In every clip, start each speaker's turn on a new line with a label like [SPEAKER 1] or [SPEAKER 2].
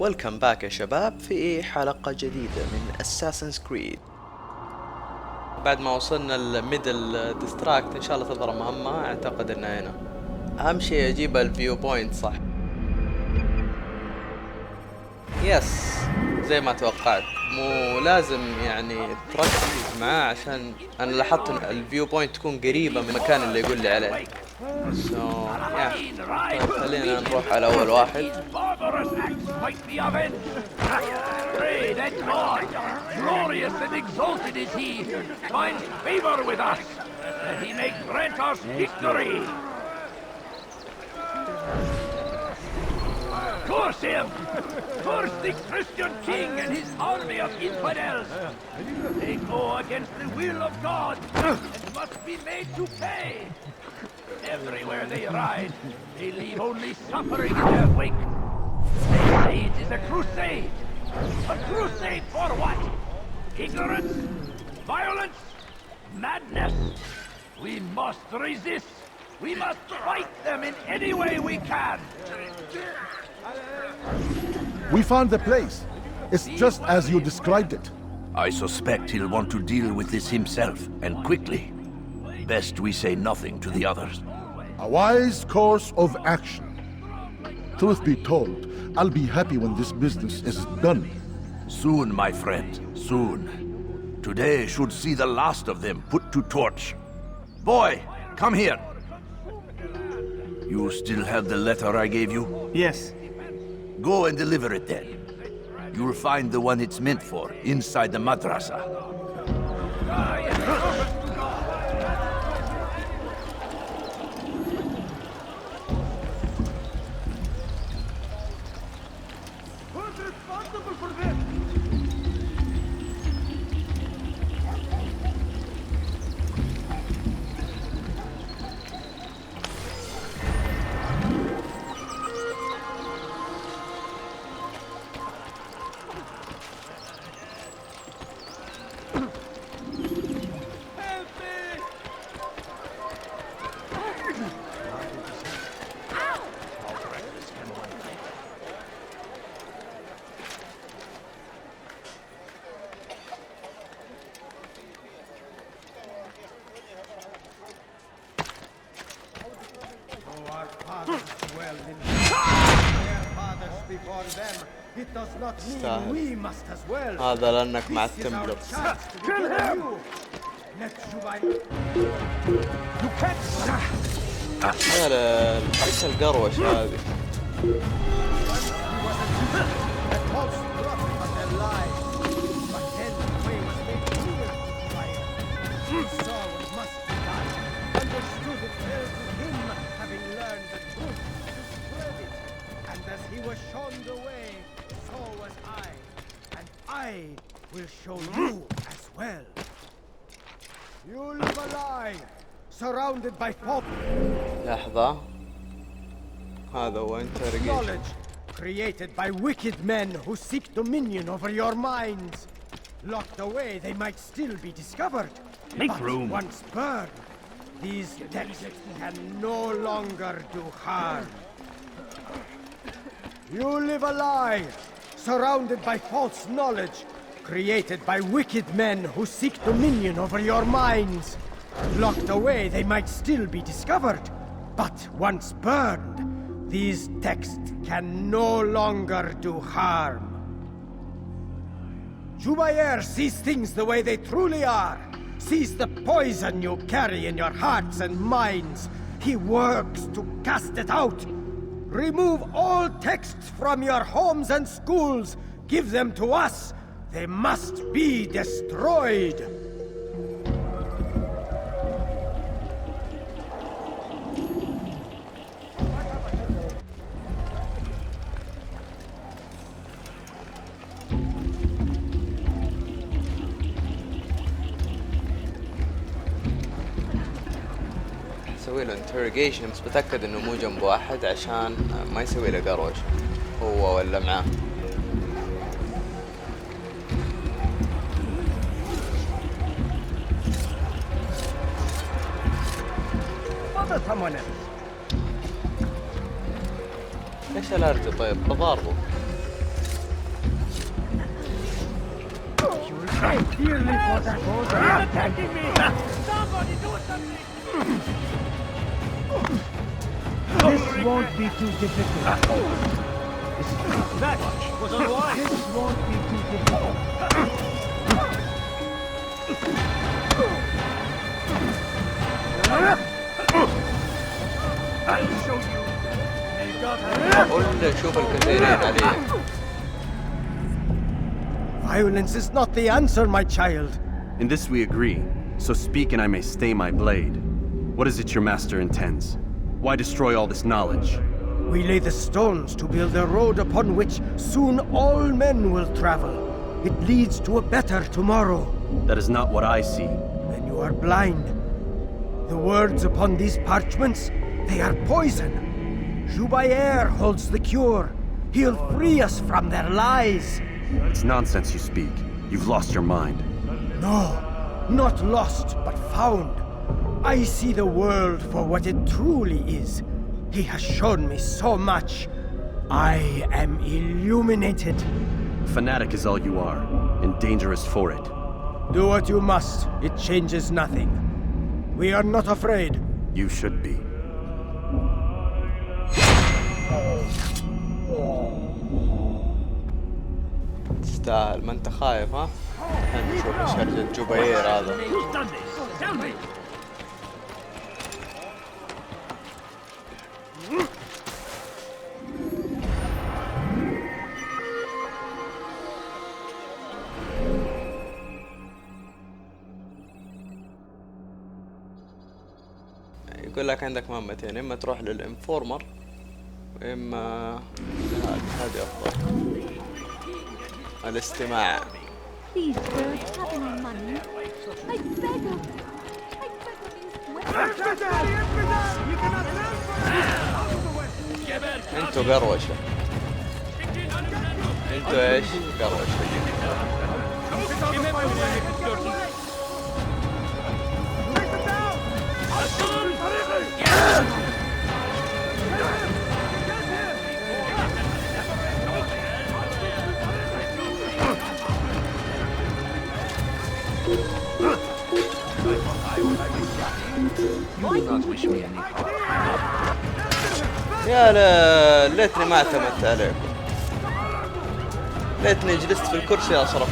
[SPEAKER 1] ويلكم باك يا شباب في حلقة جديدة من أساسن كريد. بعد ما وصلنا الميدل ديستراكت إن شاء الله تظهر مهمة. أعتقد إنها هنا أهم شيء أجيب الفيو بوينت صح. يس زي ما توقعت، مو لازم يعني تركز معاه عشان أنا لاحظت إن الفيو بوينت تكون قريبة من المكان اللي يقول لي عليه. طيب خلينا نروح على أول واحد.
[SPEAKER 2] Glorious and exalted is he, finds favor with us, and he may grant us victory. Curse him! Curse the Christian king and his army of infidels! They go against the will of God and must be made to pay. Everywhere they ride, they leave only suffering in their wake. They say it is a crusade. A crusade for what? Ignorance? Violence? Madness? We must resist. We must fight them in any way we can.
[SPEAKER 3] We found the place. It's just as you described it.
[SPEAKER 4] I suspect he'll want to deal with this himself, and quickly. Best we say nothing to the others.
[SPEAKER 3] A wise course of action. Truth be told, I'll be happy when this business is done.
[SPEAKER 4] Soon, my friend, soon. Today should see the last of them put to torch. Boy, come here. You still have the letter I gave you?
[SPEAKER 5] Yes.
[SPEAKER 4] Go and deliver it then. You'll find the one it's meant for inside the madrasa.
[SPEAKER 1] هذا لأنك مع التمبلر. يا ايش القروش هذه؟
[SPEAKER 6] I will show you as well. You live a lie, surrounded by false
[SPEAKER 1] لحظة، هذا هو
[SPEAKER 6] knowledge created by wicked men who seek dominion over your minds. Locked away, they might still be discovered.
[SPEAKER 2] Make
[SPEAKER 6] but
[SPEAKER 2] room.
[SPEAKER 6] Once burned, these texts can no longer do harm. You live a lie, surrounded by false knowledge, created by wicked men who seek dominion over your minds. Locked away, they might still be discovered, but once burned, these texts can no longer do harm. Jubair sees things the way they truly are, sees the poison you carry in your hearts and minds. He works to cast it out. Remove all texts from your homes and schools. Give them to us. They must be destroyed.
[SPEAKER 1] سوي له interrogation بس بتأكد انه مو جنب واحد عشان ما يسوي له قروش هو ولا معاه.
[SPEAKER 6] someone else.
[SPEAKER 1] ايش الارجل طيب؟ بضاربه.
[SPEAKER 6] dearly for that order.
[SPEAKER 2] He's attacking me! Somebody do something!
[SPEAKER 6] This won't be too difficult.
[SPEAKER 2] That was unwise!
[SPEAKER 6] This won't be too difficult.
[SPEAKER 2] I'll show you!
[SPEAKER 1] قول شوف الكثيرين عليه.
[SPEAKER 6] Violence is not the answer, my child.
[SPEAKER 5] In this we agree, so speak and I may stay my blade. What is it your master intends? Why destroy all this knowledge?
[SPEAKER 6] We lay the stones to build a road upon which soon all men will travel. It leads to a better tomorrow.
[SPEAKER 5] That is not what I see.
[SPEAKER 6] Then you are blind. The words upon these parchments, they are poison. Jubair holds the cure. He'll free us from their lies.
[SPEAKER 5] It's nonsense you speak. You've lost your mind.
[SPEAKER 6] No, not lost, but found. I see the world for what it truly is. He has shown me so much. I am illuminated.
[SPEAKER 5] A fanatic is all you are, and dangerous for it.
[SPEAKER 6] Do what you must. It changes nothing. We are not afraid.
[SPEAKER 5] You should be.
[SPEAKER 1] تستاهل، ما انت خايف ها؟ خلينا نشوف ايش هرجة جبير هذا.
[SPEAKER 2] Who's done this? Tell me!
[SPEAKER 1] يقول لك عندك مهمتين، اما تروح للانفورمر واما هذه افضل. الاستماع.
[SPEAKER 7] These birds have any money. I beg of you. I beg of you.
[SPEAKER 1] انتوا قروشة. انتوا ايش؟ قروشة. يا ليتني ما اعتمدت عليكم، ليتني جلست في الكرسي اصرف.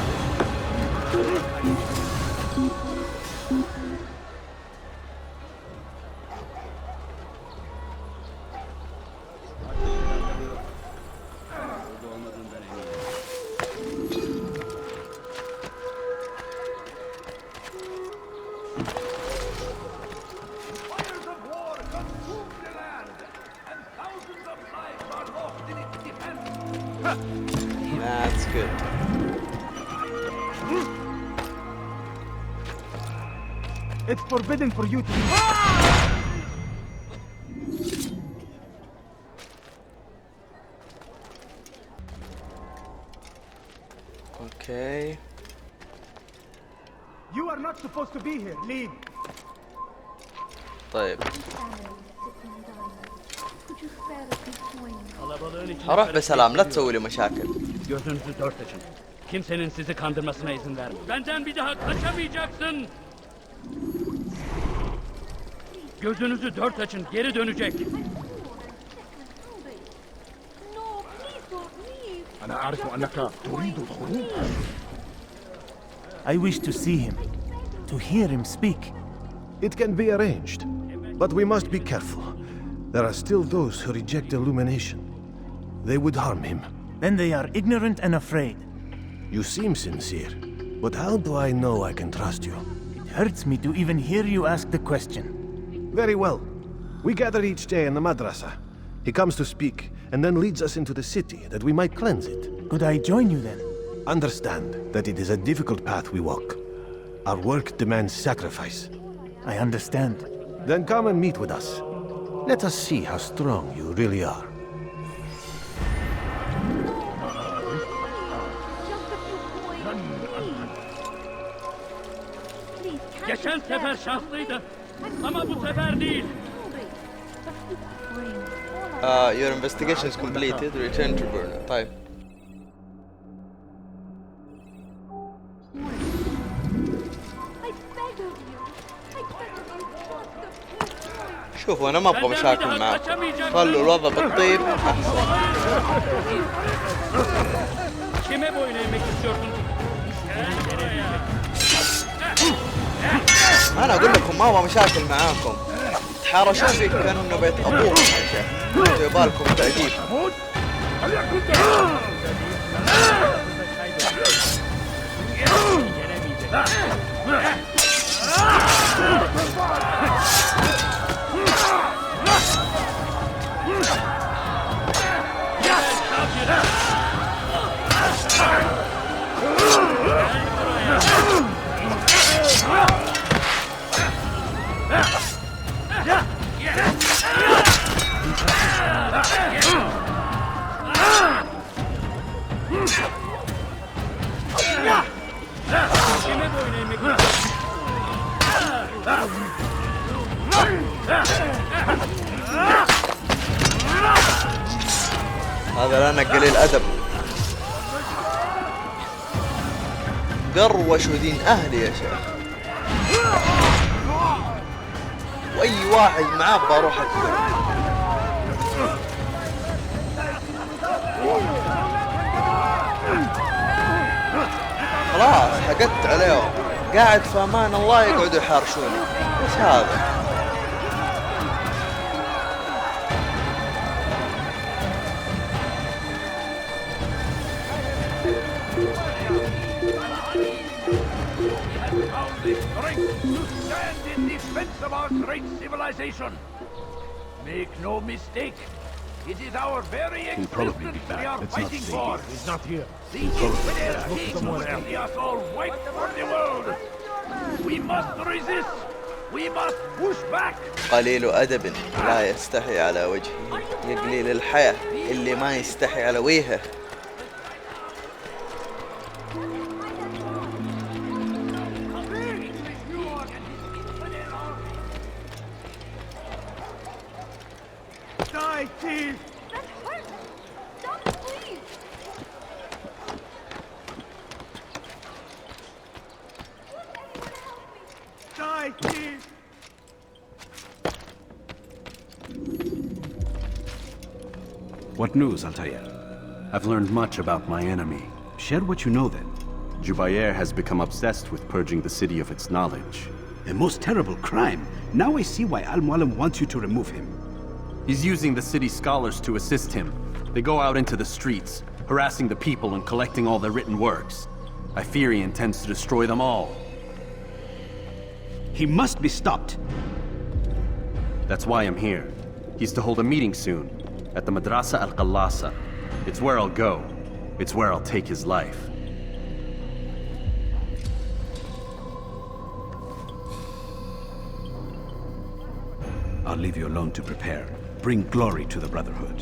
[SPEAKER 1] That's good.
[SPEAKER 6] It's forbidden for you to...
[SPEAKER 1] Okay.
[SPEAKER 6] You are not supposed to be here. Leave.
[SPEAKER 1] طيب
[SPEAKER 7] Could you spare a few coins?
[SPEAKER 2] Kalabalığın içinde
[SPEAKER 1] هروح بسلام، لا تسوي لي مشاكل.
[SPEAKER 2] gözünüzü dört açın. Kimsenin sizi kandırmasına izin vermeyin. Benden bir daha kaçamayacaksın. Gözünüzü dört açın, geri dönecek.
[SPEAKER 7] No, please don't leave.
[SPEAKER 3] أنا أعرف أنك تريد الخروج.
[SPEAKER 8] I wish to see him, to hear him speak.
[SPEAKER 9] It can be arranged, but we must be careful. There are still those who reject illumination. They would harm him.
[SPEAKER 8] Then they are ignorant and afraid.
[SPEAKER 9] You seem sincere, but how do I know I can trust you?
[SPEAKER 8] It hurts me to even hear you ask the question.
[SPEAKER 9] Very well. We gather each day in the madrasa. He comes to speak, and then leads us into the city, that we might cleanse it.
[SPEAKER 8] Could I join you then?
[SPEAKER 9] Understand that it is a difficult path we walk. Our work demands sacrifice.
[SPEAKER 8] I understand.
[SPEAKER 9] Then come and meet with us. Let us see how strong you really are.
[SPEAKER 7] Just a few coins, please. Please,
[SPEAKER 2] Geçen sefer şanslıydı. Ama bu sefer değil.
[SPEAKER 1] Your investigation is completed. Return to Burner. طيب. شوفوا انا ما ابغى مشاكل معاكم، خلوا الوضع بالطيب احسن. انا اقول لكم ما ابغى مشاكل معاكم، تحارشون فيك كانوا انه بيت ابوكم يا شيخ، انتوا يبالكم تأديب. هذا لنا قليل أدب، قروشوا دين أهلي يا شيخ، وأي واحد معاه بروح أكله. خلاص حقدت عليهم، قاعد في أمان الله يقعدوا يحارشوني، إيش هذا؟
[SPEAKER 2] Make no mistake, it is our very existence we are fighting for.
[SPEAKER 3] He's not here.
[SPEAKER 2] The infidel king will see us all wiped from the world. We must resist. We must push back.
[SPEAKER 1] قليل أدب لا يستحي على وجهه، يا قليل الحياة اللي ما يستحي على وجهه.
[SPEAKER 2] Die, thief!
[SPEAKER 7] That hurts! Stop it, please!
[SPEAKER 2] Die, thief!
[SPEAKER 10] What news, Altair?
[SPEAKER 5] I've learned much about my enemy.
[SPEAKER 10] Share what you know then.
[SPEAKER 5] Jubair has become obsessed with purging the city of its knowledge.
[SPEAKER 10] A most terrible crime. Now I see why Al-Mualim wants you to remove him.
[SPEAKER 5] He's using the city scholars to assist him. They go out into the streets, harassing the people and collecting all their written works. I fear he intends to destroy them all.
[SPEAKER 10] He must be stopped.
[SPEAKER 5] That's why I'm here. He's to hold a meeting soon, at the Madrasa Al-Qallasa. It's where I'll go. It's where I'll take his life.
[SPEAKER 10] I'll leave you alone to prepare. Bring glory to the Brotherhood.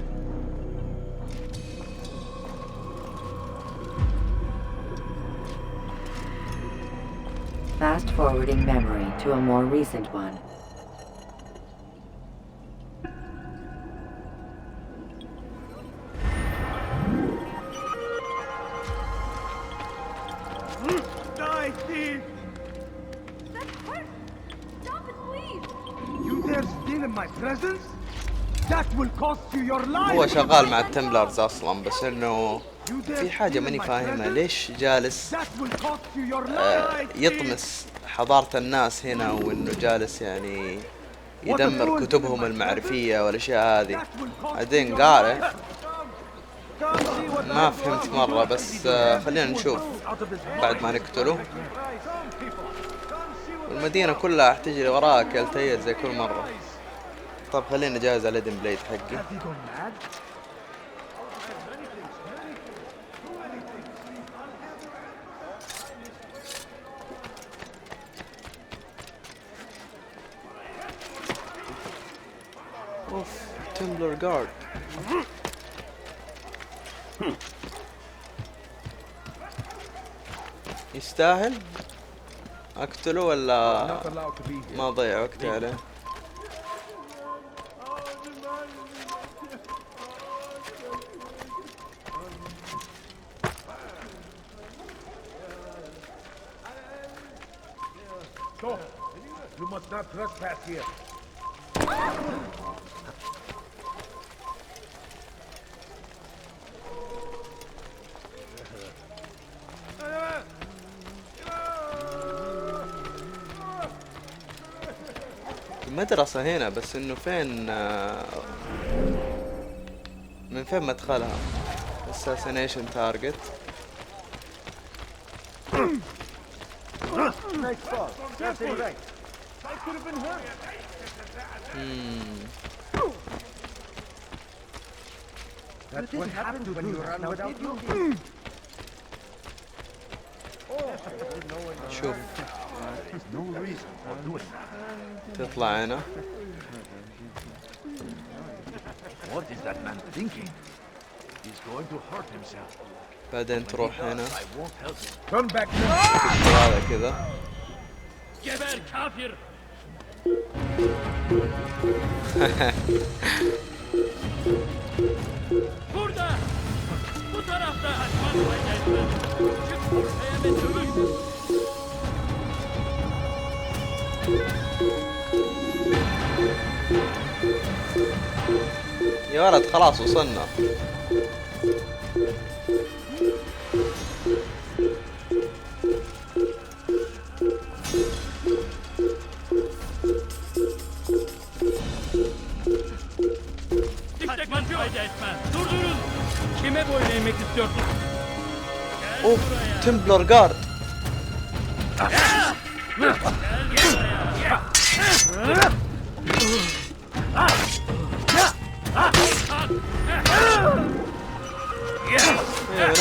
[SPEAKER 11] Fast-forwarding memory to a more recent one.
[SPEAKER 2] Die, thief!
[SPEAKER 7] That hurts! Stop it, please!
[SPEAKER 2] You dare steal in my presence? That will cost you your life!
[SPEAKER 1] هو شغال مع التمبلرز أصلا، بس إنه في حاجة ماني فاهمها، ليش جالس يطمس حضارة الناس هنا، وإنه جالس يعني يدمر كتبهم المعرفية والأشياء هذه. بعدين قارئ ما فهمت مرة، بس خلينا نشوف بعد ما نقتله. والمدينة كلها تجري وراك يا التيت زي كل مرة. طب خلينا نجهز على الإيدن بليد حقي. اوف تمبلر جارد. يستاهل اقتله ولا ما اضيع وقتي عليه؟
[SPEAKER 2] You must not trespass here.
[SPEAKER 1] المدرسة هنا، بس انه فين من فين مدخلها؟ assassination target.
[SPEAKER 6] That's what happens when you run without looking.
[SPEAKER 1] شوف تطلع هنا.
[SPEAKER 4] What is that man thinking? He's going to hurt himself.
[SPEAKER 1] بعدين تروح هنا.
[SPEAKER 4] I won't help him.
[SPEAKER 6] Turn back.
[SPEAKER 1] هذا كذا.
[SPEAKER 2] جبير كافر. Burada. Bu tarafta. Çık ortaya ve dövüş.
[SPEAKER 1] يا ولد خلاص وصلنا.
[SPEAKER 2] Durdurun. Kime boyun eğmek istiyorsun?
[SPEAKER 1] اوف تمبلر جارد. من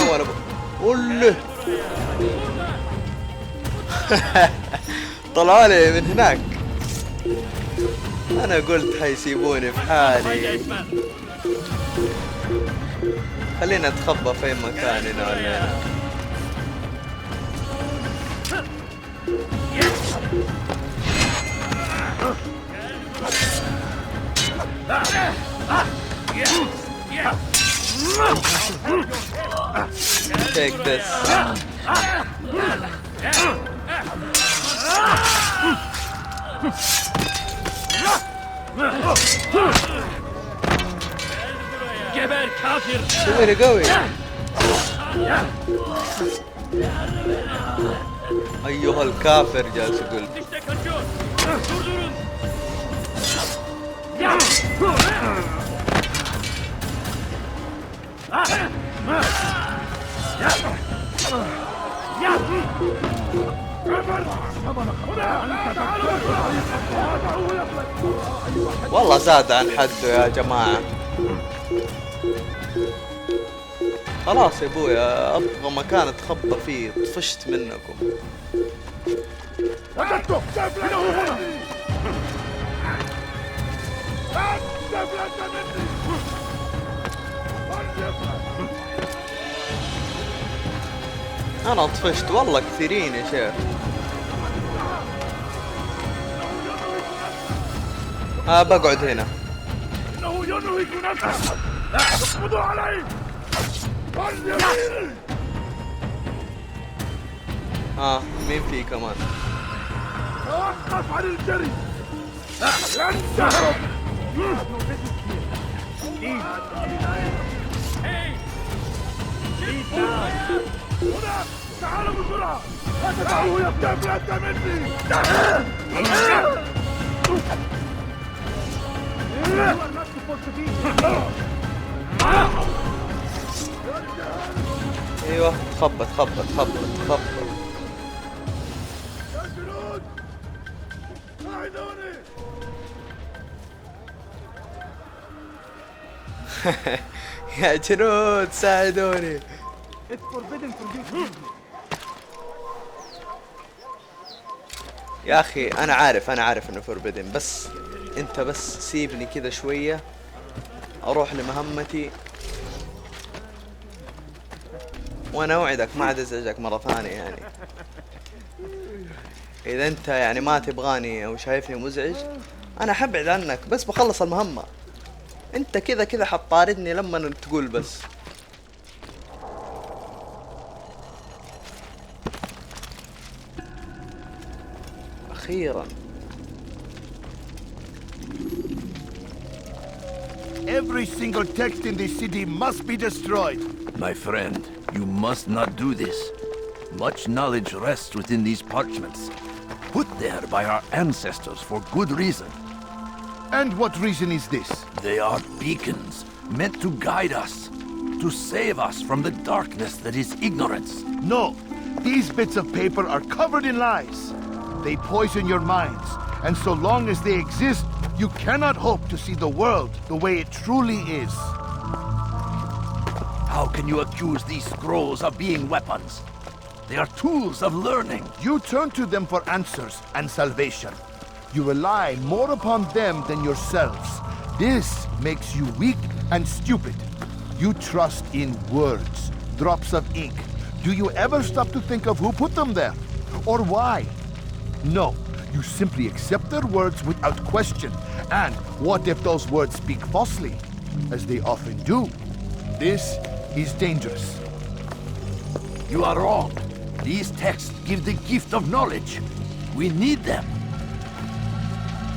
[SPEAKER 1] اول قول طلعوا لي من هناك. انا قلت حيسيبوني في حالي. خلينا نتخبى في مكان هنا ولا هنا. Take this.
[SPEAKER 2] Geber kafir.
[SPEAKER 1] شوي قوي. أيها الكافر جالس يقول.
[SPEAKER 2] İşte kaçıyor. Durdurun.
[SPEAKER 1] والله زاد عن حده يا جماعة. خلاص يا ابويا ابغى مكان اتخبى فيه، طفشت منكم.
[SPEAKER 3] وجدته! إنه هنا!
[SPEAKER 1] انا طفشت والله كثيرين يا شيخ. بقعد هنا.
[SPEAKER 3] إنه ينهي كناتنا! اقبضوا عليه!
[SPEAKER 1] مين في كمان؟
[SPEAKER 3] توقف عن الجري! لن تهرب! هنا! تعالوا بسرعة! لا تدعوه يبدأ بلاد مني!
[SPEAKER 1] ايوه تخبط خبط خبط خبط.
[SPEAKER 3] يا جنود! ساعدوني!
[SPEAKER 1] يا جنود ساعدوني. يا اخي انا عارف انه فوربيدن، بس انت بس سيبني كذا شوية اروح لمهمتي، وانا اوعدك ما عاد ازعجك مرة ثانية. يعني اذا انت يعني ما تبغاني او شايفني مزعج انا حبعد عنك، بس بخلص المهمة. انت كذا كذا حتطاردني لما تقول بس. اخيرا
[SPEAKER 3] Every single text in this city must be destroyed.
[SPEAKER 4] My friend, you must not do this. Much knowledge rests within these parchments, put there by our ancestors for good reason.
[SPEAKER 3] And what reason is this?
[SPEAKER 4] They are beacons, meant to guide us, to save us from the darkness that is ignorance.
[SPEAKER 3] No, these bits of paper are covered in lies. They poison your minds, and so long as they exist, you cannot hope to see the world the way it truly is.
[SPEAKER 4] How can you accuse these scrolls of being weapons? They are tools of learning.
[SPEAKER 3] You turn to them for answers and salvation. You rely more upon them than yourselves. This makes you weak and stupid. You trust in words, drops of ink. Do you ever stop to think of who put them there? Or why? No, you simply accept their words without question. And what if those words speak falsely? As they often do. This is dangerous.
[SPEAKER 4] You are wrong. These texts give the gift of knowledge. We need them.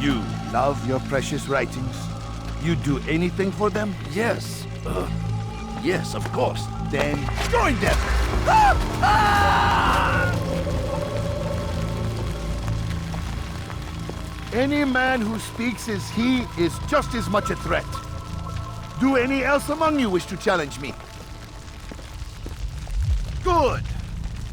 [SPEAKER 3] You love your precious writings? You do anything for them?
[SPEAKER 4] Yes. Yes, of course.
[SPEAKER 3] Then join them! Any man who speaks as he is just as much a threat. Do any else among you wish to challenge me? Good!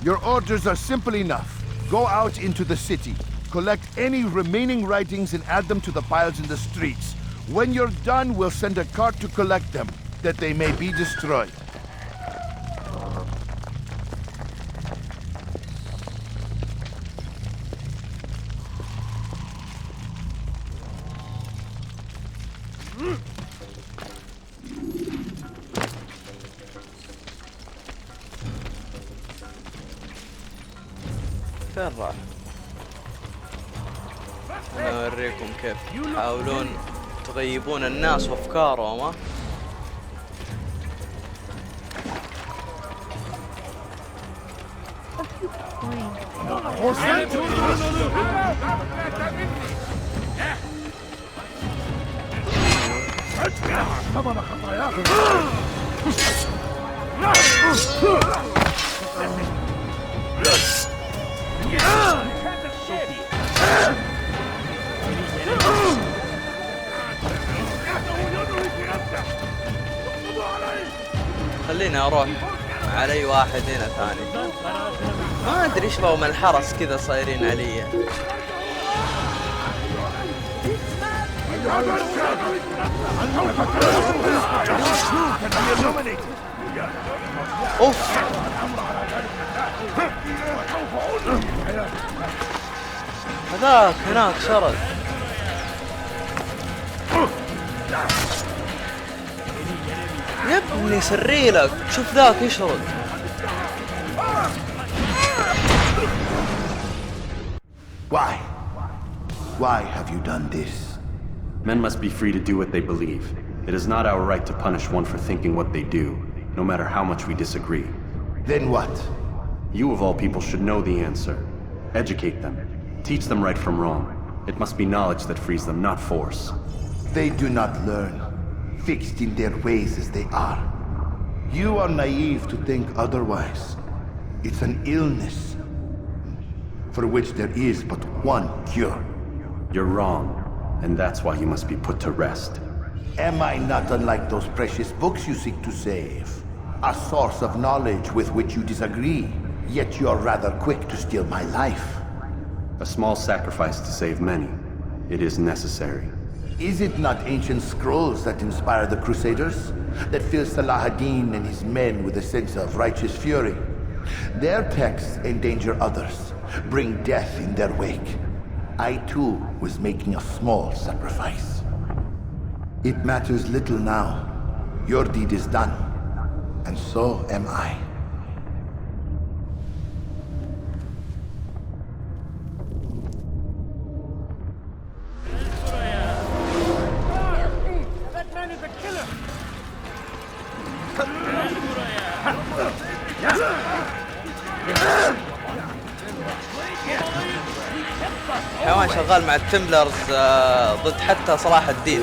[SPEAKER 3] Your orders are simple enough. Go out into the city, collect any remaining writings and add them to the piles in the streets. When you're done, we'll send a cart to collect them, that they may be destroyed.
[SPEAKER 1] فين راح؟ أنا أوريكم كيف تحاولون تغيبون الناس وأفكارهم. ها؟ خليني اروح علي واحد هنا ثاني. ما ادري ايش بهم الحرس كذا صايرين علي. اوف هذاك هناك شرد. يا ابني سري لك، شوف ذاك يشرد.
[SPEAKER 3] Why? Why have you done this?
[SPEAKER 5] Men must be free to do what they believe. It is not our right to punish one for thinking what they do, no matter how much we disagree.
[SPEAKER 3] Then what?
[SPEAKER 5] You of all people should know the answer. Educate them. Teach them right from wrong. It must be knowledge that frees them, not force.
[SPEAKER 3] They do not learn, fixed in their ways as they are. You are naive to think otherwise. It's an illness for which there is but one cure.
[SPEAKER 5] You're wrong, and that's why you must be put to rest.
[SPEAKER 3] Am I not unlike those precious books you seek to save? A source of knowledge with which you disagree, yet you are rather quick to steal my life.
[SPEAKER 5] A small sacrifice to save many. It is necessary.
[SPEAKER 3] Is it not ancient scrolls that inspire the Crusaders? That fill Salah ad-Din and his men with a sense of righteous fury? Their texts endanger others, bring death in their wake. I too was making a small sacrifice. It matters little now. Your deed is done, and so am I.
[SPEAKER 2] That man is a killer!
[SPEAKER 1] حيوان شغال مع التمبلرز ضد حتى صلاح الدين.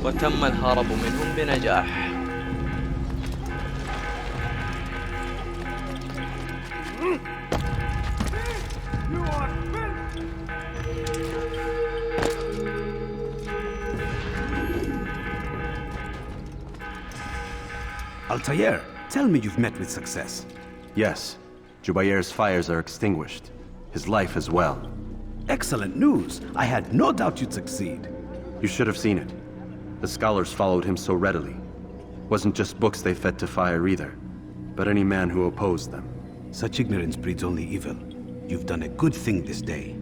[SPEAKER 1] وتم الهرب منهم بنجاح.
[SPEAKER 10] Altair, tell me you've met with success.
[SPEAKER 5] Yes. Jubair's fires are extinguished. His life as well.
[SPEAKER 10] Excellent news. I had no doubt you'd succeed.
[SPEAKER 5] You should have seen it. The scholars followed him so readily. Wasn't just books they fed to fire either, but any man who opposed them.
[SPEAKER 10] Such ignorance breeds only evil. You've done a good thing this day.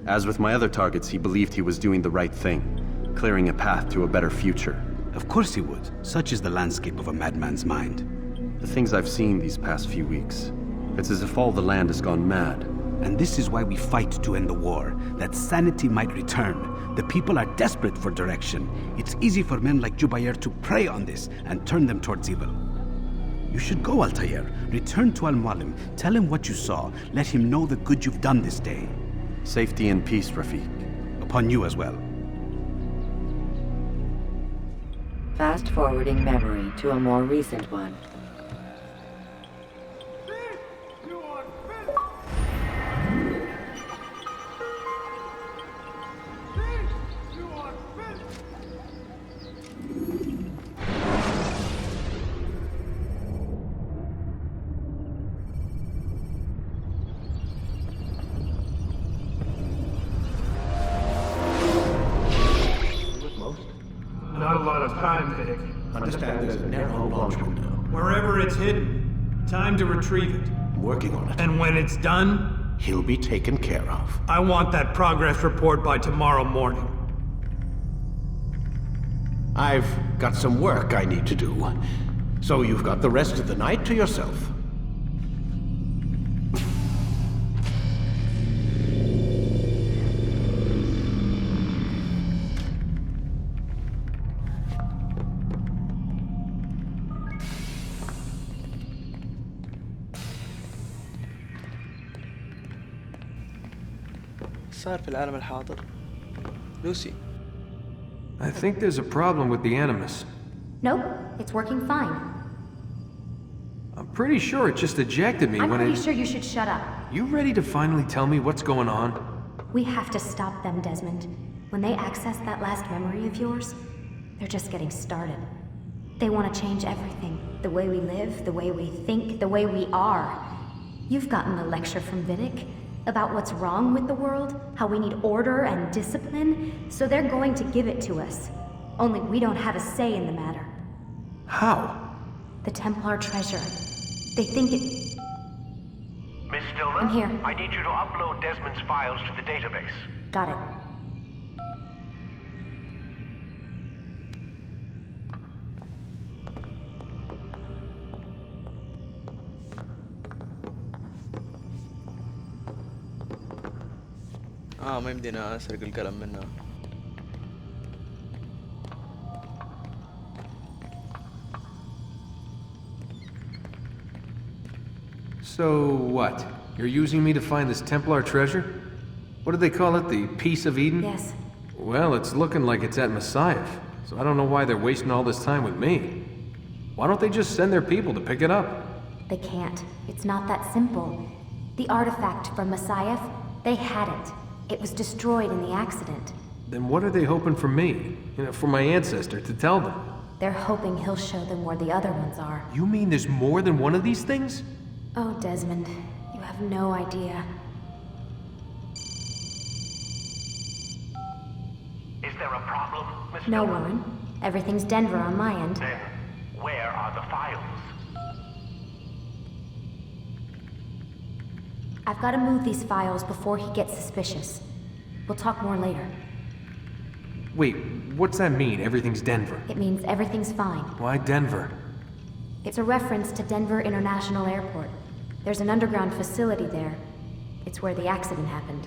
[SPEAKER 5] As with my other targets, he believed he was doing the right thing, clearing a path to a better future.
[SPEAKER 10] Of course he would. Such is the landscape of a madman's mind.
[SPEAKER 5] The things I've seen these past few weeks, it's as if all the land has gone mad.
[SPEAKER 10] And this is why we fight to end the war, that sanity might return. The people are desperate for direction. It's easy for men like Jubair to prey on this and turn them towards evil. You should go, Altair. Return to Al-Mualim. Tell him what you saw. Let him know the good you've done this day.
[SPEAKER 5] Safety and peace, Rafiq.
[SPEAKER 10] Upon you as well.
[SPEAKER 11] Fast-forwarding memory to a more recent one.
[SPEAKER 12] Not a lot of time, Vidic.
[SPEAKER 9] Understand there's a narrow launch window.
[SPEAKER 12] Wherever it's hidden, time to retrieve it.
[SPEAKER 9] I'm working on it.
[SPEAKER 12] And when it's done,
[SPEAKER 9] He'll be taken care of.
[SPEAKER 12] I want that progress report by tomorrow morning.
[SPEAKER 9] I've got some work I need to do. So you've got the rest of the night to yourself.
[SPEAKER 1] صار في العالم الحاضر لوسي.
[SPEAKER 13] I think there's a problem with the Animus.
[SPEAKER 7] Nope, it's working fine.
[SPEAKER 13] I'm pretty sure it just ejected me
[SPEAKER 7] I'm
[SPEAKER 13] when
[SPEAKER 7] pretty sure you should shut up.
[SPEAKER 13] You ready to finally tell me what's going on?
[SPEAKER 7] We have to stop them, Desmond. When they access that last memory of yours, they're just getting started. They want to change everything. The way we live, the way we think, the way we are. You've gotten a lecture from Vidic about what's wrong with the world, how we need order and discipline, so they're going to give it to us. Only we don't have a say in the matter.
[SPEAKER 13] How?
[SPEAKER 7] The Templar treasure. They think it...
[SPEAKER 14] Miss Stillman?
[SPEAKER 7] I'm here.
[SPEAKER 14] I need you to upload Desmond's files to the database.
[SPEAKER 7] Got it.
[SPEAKER 1] ما يمدينا اسرق القلم منها.
[SPEAKER 13] So what? You're using me to find this Templar treasure? What do they call it? The Piece of Eden?
[SPEAKER 7] Yes.
[SPEAKER 13] Well, it's looking like it's at Messiah, so I don't know why they're wasting all this time with me. Why don't they just send their people to pick it up?
[SPEAKER 7] They can't. It's not that simple. The artifact from Messiah, they had it. It was destroyed in the accident.
[SPEAKER 13] Then what are they hoping for me? You know, for my ancestor to tell them?
[SPEAKER 7] They're hoping he'll show them where the other ones are.
[SPEAKER 13] You mean there's more than one of these things?
[SPEAKER 7] Oh, Desmond, you have no idea.
[SPEAKER 14] Is there a problem, Miss
[SPEAKER 7] No,
[SPEAKER 14] Miller?
[SPEAKER 7] woman. Everything's Denver on my end.
[SPEAKER 14] Then, where are the files?
[SPEAKER 7] I've got to move these files before he gets suspicious. We'll talk more later.
[SPEAKER 13] Wait, what's that mean, everything's Denver?
[SPEAKER 7] It means everything's fine.
[SPEAKER 13] Why Denver?
[SPEAKER 7] It's a reference to Denver International Airport. There's an underground facility there. It's where the accident happened.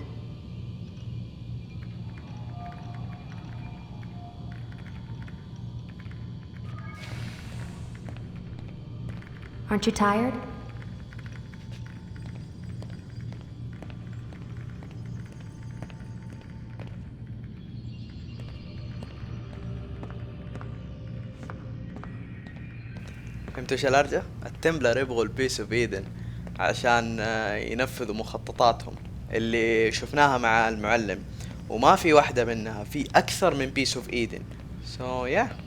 [SPEAKER 7] Aren't you tired?
[SPEAKER 1] فهمتوا ايش الارجة؟ التمبلر يبغوا البيس اوف ايدن عشان ينفذوا مخططاتهم اللي شفناها مع المعلم، وما في واحدة منها، في اكثر من بيس اوف ايدن. سو يا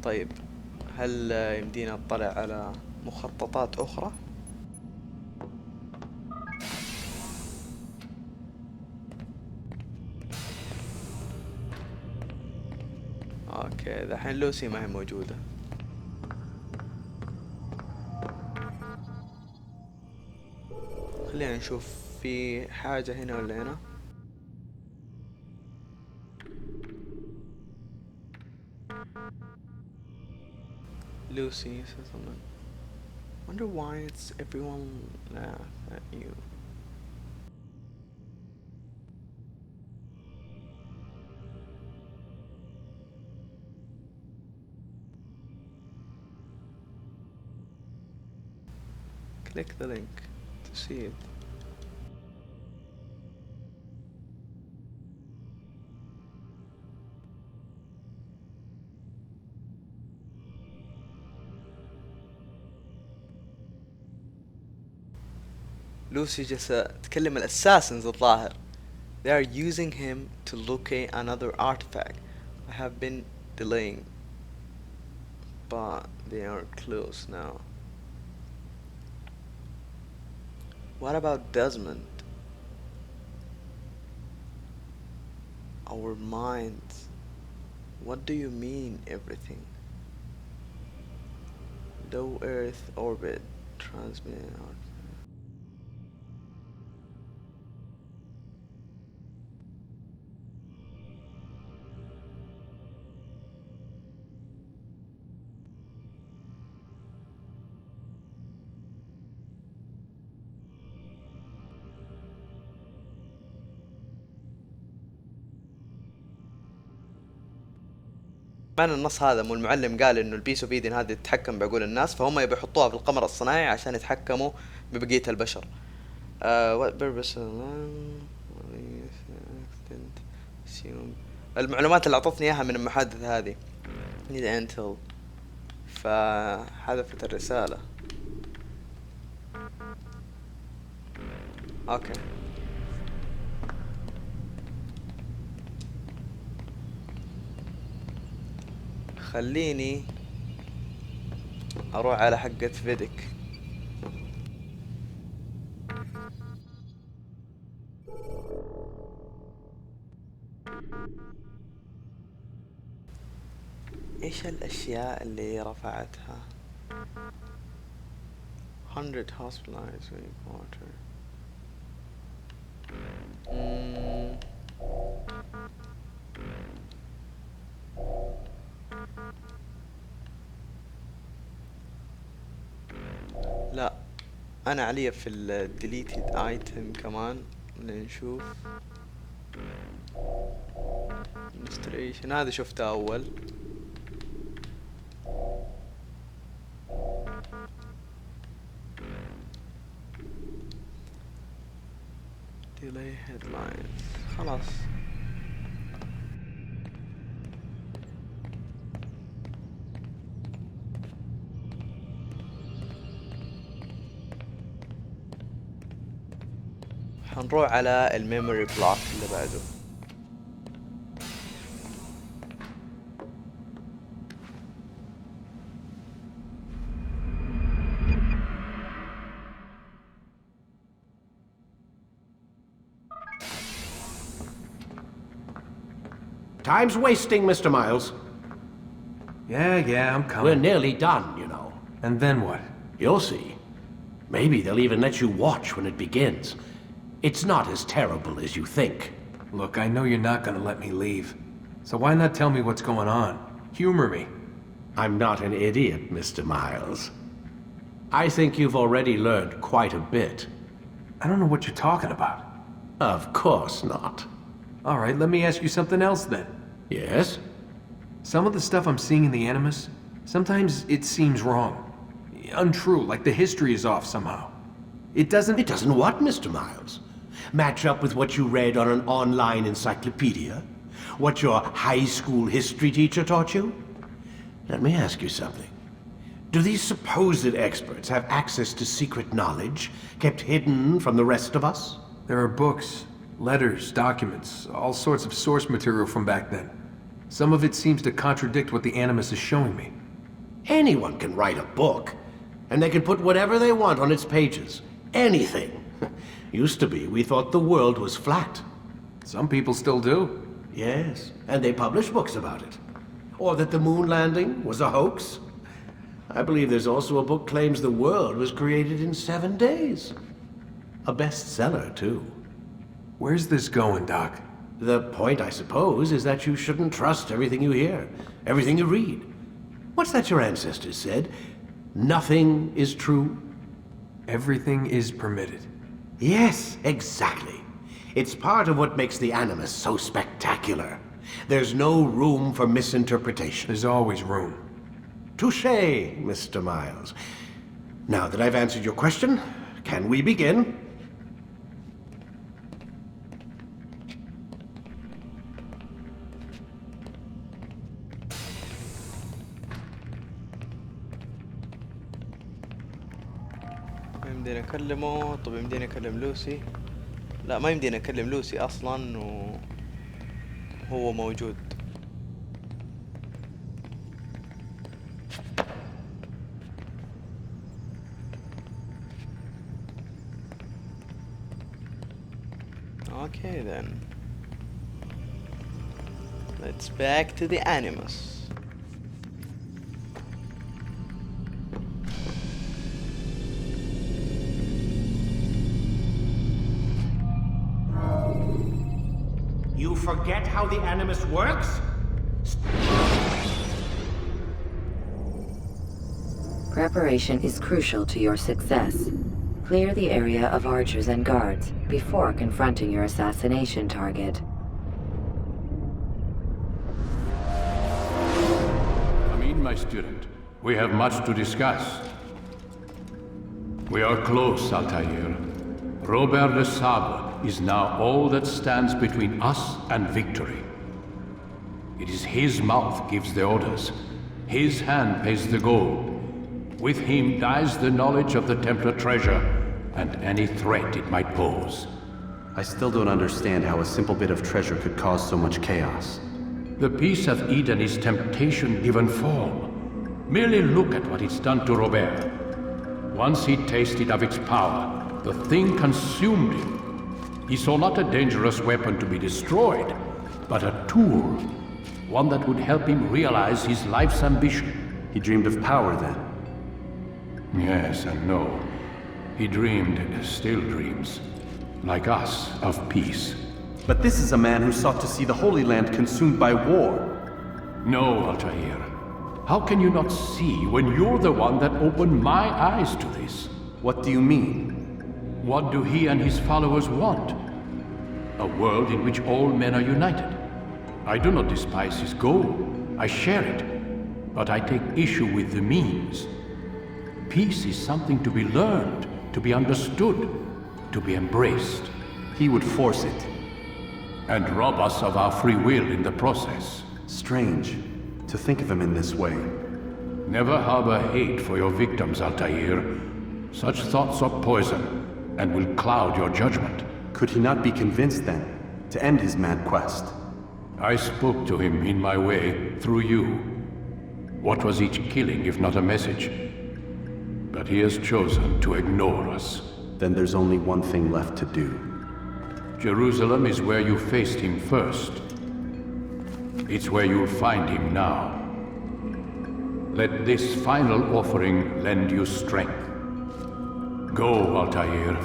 [SPEAKER 1] طيب، هل يمدينا نطلع على مخططات اخرى؟ اوكي، دحين لوسي ما هي موجودة. خلينا نشوف في حاجة هنا ولا هنا. Lucy settlement. Wonder why it's everyone laugh at you. Click the link to see it. لوسي جالسة تكلم الأساسنز الظاهر. They are using him to locate another artifact. I have been delaying, but they are close now. What about Desmond? Our minds. What do you mean everything? Low Earth orbit transmitting out. كمان النص هذا مو المعلم قال انه البيس اوف ايدن هذه تتحكم بعقول الناس، فهم يبي يحطوها في القمر الصناعي عشان يتحكموا ببقية البشر. what purpose المعلومات اللي اعطتني اياها من المحادثة هذه need until، فحذفت الرسالة. اوكي خليني اروح على حقة فيديك. ايش الاشياء اللي رفعتها؟ 100 hospitalized water. لا انا علي في الديليتد ايتم كمان. نشوف administration هذا شفته اول. delay headlines خلاص. حنروح على الميموري بلوك اللي بعده.
[SPEAKER 15] Time's wasting, Mr. Miles.
[SPEAKER 13] Yeah, I'm coming.
[SPEAKER 15] We're nearly done, you know.
[SPEAKER 13] And then what?
[SPEAKER 15] You'll see. Maybe they'll even let you watch when it begins. It's not as terrible as you think.
[SPEAKER 13] Look, I know you're not gonna let me leave. So why not tell me what's going on? Humor me.
[SPEAKER 15] I'm not an idiot, Mr. Miles. I think you've already learned quite a bit.
[SPEAKER 13] I don't know what you're talking about.
[SPEAKER 15] Of course not.
[SPEAKER 13] All right, let me ask you something else then.
[SPEAKER 15] Yes?
[SPEAKER 13] Some of the stuff I'm seeing in the Animus, sometimes it seems wrong. Untrue, like the history is off somehow. It doesn't
[SPEAKER 15] what, Mr. Miles? Match up with what you read on an online encyclopedia? What your high school history teacher taught you? Let me ask you something. Do these supposed experts have access to secret knowledge kept hidden from the rest of us?
[SPEAKER 13] There are books, letters, documents, all sorts of source material from back then. Some of it seems to contradict what the Animus is showing me.
[SPEAKER 15] Anyone can write a book, and they can put whatever they want on its pages. Anything. Used to be, we thought the world was flat.
[SPEAKER 13] Some people still do.
[SPEAKER 15] Yes, and they publish books about it. Or that the moon landing was a hoax. I believe there's also a book claims the world was created in 7 days. A bestseller, too.
[SPEAKER 13] Where's this going, Doc?
[SPEAKER 15] The point, I suppose, is that you shouldn't trust everything you hear, everything you read. What's that your ancestors said? Nothing is true?
[SPEAKER 13] Everything is permitted.
[SPEAKER 15] Yes, exactly. It's part of what makes the Animus so spectacular. There's no room for misinterpretation.
[SPEAKER 13] There's always room.
[SPEAKER 15] Touché, Mr. Miles. Now that I've answered your question, can we begin?
[SPEAKER 1] يمديني اكلمه. طب يمديني اكلم لوسي؟ لا، ما يمديني اكلم لوسي اصلا وهو موجود. Okay then. Let's back to the Animus.
[SPEAKER 15] You forget how the Animus works?
[SPEAKER 11] Preparation is crucial to your success. Clear the area of archers and guards before confronting your assassination target.
[SPEAKER 16] Come in, my student. We have much to discuss. We are close, Altair. Robert de Sable is now all that stands between us and victory. It is his mouth gives the orders. His hand pays the gold. With him dies the knowledge of the Templar treasure and any threat it might pose.
[SPEAKER 5] I still don't understand how a simple bit of treasure could cause so much chaos.
[SPEAKER 16] The peace of Eden is temptation given form. Merely look at what it's done to Robert. Once he tasted of its power, the thing consumed him. He saw not a dangerous weapon to be destroyed, but a tool. One that would help him realize his life's ambition.
[SPEAKER 5] He dreamed of power then?
[SPEAKER 16] Yes and no. He dreamed, still dreams, like us, of peace.
[SPEAKER 5] But this is a man who sought to see the Holy Land consumed by war.
[SPEAKER 16] No, Altair. How can you not see when you're the one that opened my eyes to this?
[SPEAKER 5] What do you mean?
[SPEAKER 16] What do he and his followers want? A world in which all men are united. I do not despise his goal. I share it. But I take issue with the means. Peace is something to be learned, to be understood, to be embraced.
[SPEAKER 5] He would force it.
[SPEAKER 16] And rob us of our free will in the process.
[SPEAKER 5] Strange to think of him in this way.
[SPEAKER 16] Never harbor hate for your victims, Altair. Such thoughts are poison and will cloud your judgment.
[SPEAKER 5] Could he not be convinced then to end his mad quest?
[SPEAKER 16] I spoke to him in my way, through you. What was each killing if not a message? But he has chosen to ignore us.
[SPEAKER 5] Then there's only one thing left to do.
[SPEAKER 16] Jerusalem is where you faced him first. It's where you'll find him now. Let this final offering lend you strength. Go, Altair.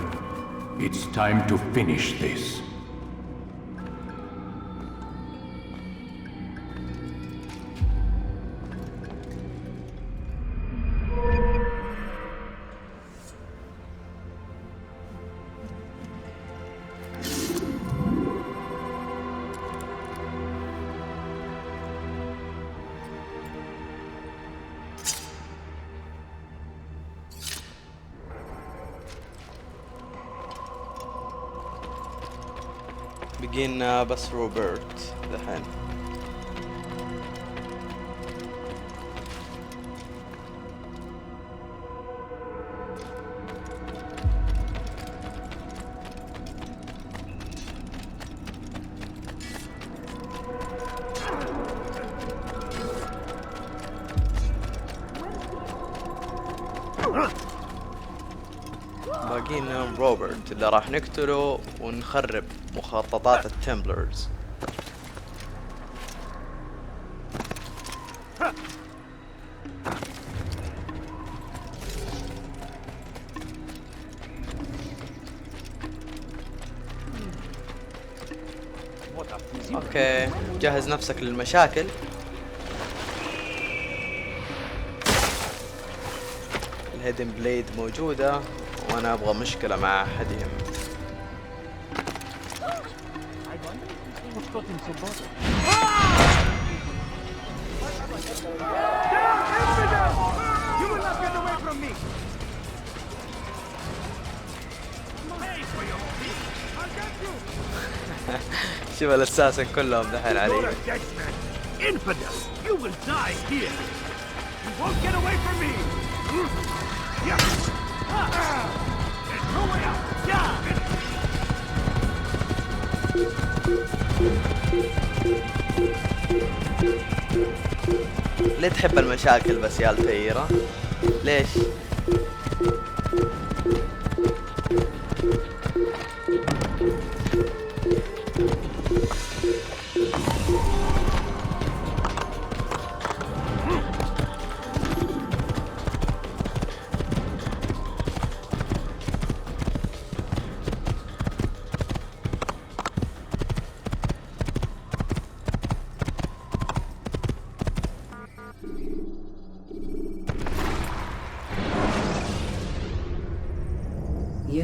[SPEAKER 16] It's time to finish this.
[SPEAKER 1] بقينا بس روبرت دحين. باقينا روبرت اللي راح نقتله ونخرب مخططات التمبلرز. اوكي جهز نفسك للمشاكل. الهيدن بليد موجودة وانا ابغى مشكلة مع احدهم. شوف الاساسن كلهم دحين علي. ليه تحب المشاكل بس يا الفيرة؟ ليش؟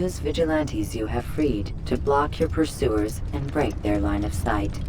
[SPEAKER 11] Use vigilantes you have freed to block your pursuers and break their line of sight.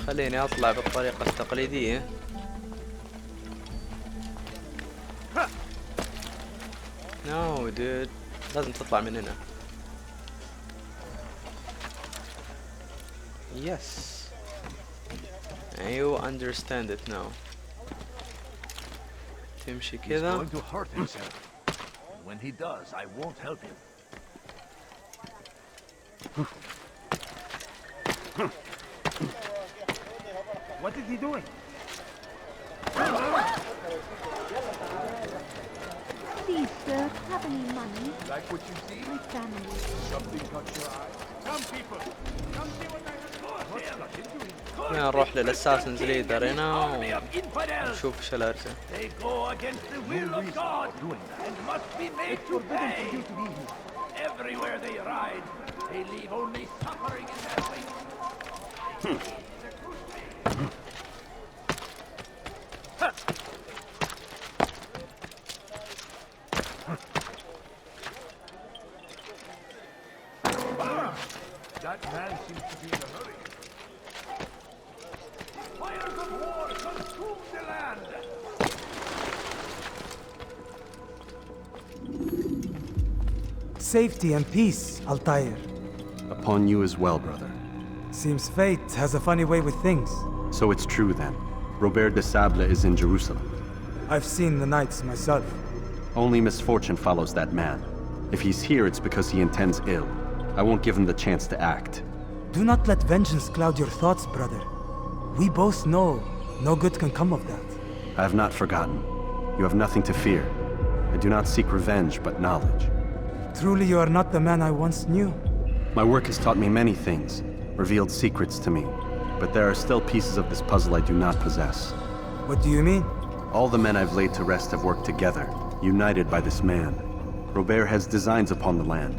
[SPEAKER 11] خليني اطلع بالطريقة التقليدية. نو دود لازم تطلع من هنا. يس you understand it now. تمشي كذا.
[SPEAKER 4] He's going to hurt himself. When he does, I won't help him.
[SPEAKER 2] What is he doing?
[SPEAKER 17] Please, sir, have any money?
[SPEAKER 3] Like what you see?
[SPEAKER 17] My family.
[SPEAKER 3] Something caught your eye? Come people, come see what I have.
[SPEAKER 1] نروح للأساسن ليدر هنا ونشوف ايش الأرجع.
[SPEAKER 2] They go against the will of God and must be made to pay. Everywhere they ride, they leave only suffering in their wake.
[SPEAKER 3] That man seems to be in a hurry.
[SPEAKER 2] Fires of war consume the land.
[SPEAKER 18] Safety and peace, Altair.
[SPEAKER 5] Upon you as well, brother.
[SPEAKER 18] Seems fate has a funny way with things.
[SPEAKER 5] So it's true then. Robert de Sable is in Jerusalem.
[SPEAKER 18] I've seen the knights myself.
[SPEAKER 5] Only misfortune follows that man. If he's here, it's because he intends ill. I won't give him the chance to act.
[SPEAKER 18] Do not let vengeance cloud your thoughts, brother. We both know no good can come of that.
[SPEAKER 5] I have not forgotten. You have nothing to fear. I do not seek revenge, but knowledge.
[SPEAKER 18] Truly you are not the man I once knew.
[SPEAKER 5] My work has taught me many things, revealed secrets to me. But there are still pieces of this puzzle I do not possess.
[SPEAKER 18] What do you mean?
[SPEAKER 5] All the men I've laid to rest have worked together, united by this man. Robert has designs upon the land.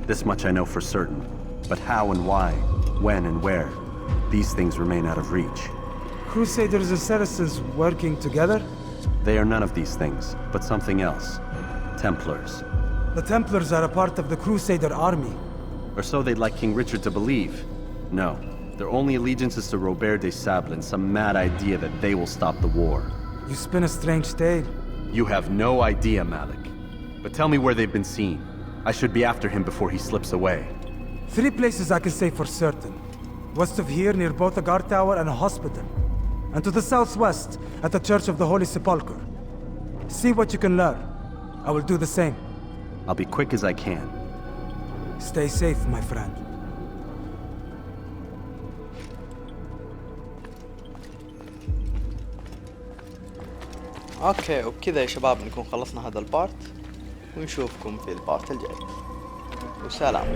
[SPEAKER 5] This much I know for certain. But how and why, when and where, these things remain out of reach.
[SPEAKER 18] Crusaders and Saracens working together?
[SPEAKER 5] They are none of these things, but something else. Templars.
[SPEAKER 18] The Templars are a part of the Crusader army.
[SPEAKER 5] Or so they'd like King Richard to believe. No, their only allegiance is to Robert de Sable and some mad idea that they will stop the war.
[SPEAKER 18] You spin a strange tale.
[SPEAKER 5] You have no idea, Malik. But tell me where they've been seen. I should be after him before he slips away.
[SPEAKER 18] 3 places I can say for certain. West of here, near both a guard tower and a hospital. And to the southwest, at the Church of the Holy Sepulchre. See what you can learn. I will do the same.
[SPEAKER 5] I'll be quick as I can.
[SPEAKER 18] Stay safe, my friend.
[SPEAKER 1] اوكي وبكذا يا شباب نكون خلصنا هذا البارت ونشوفكم في البارت الجاي وسلام.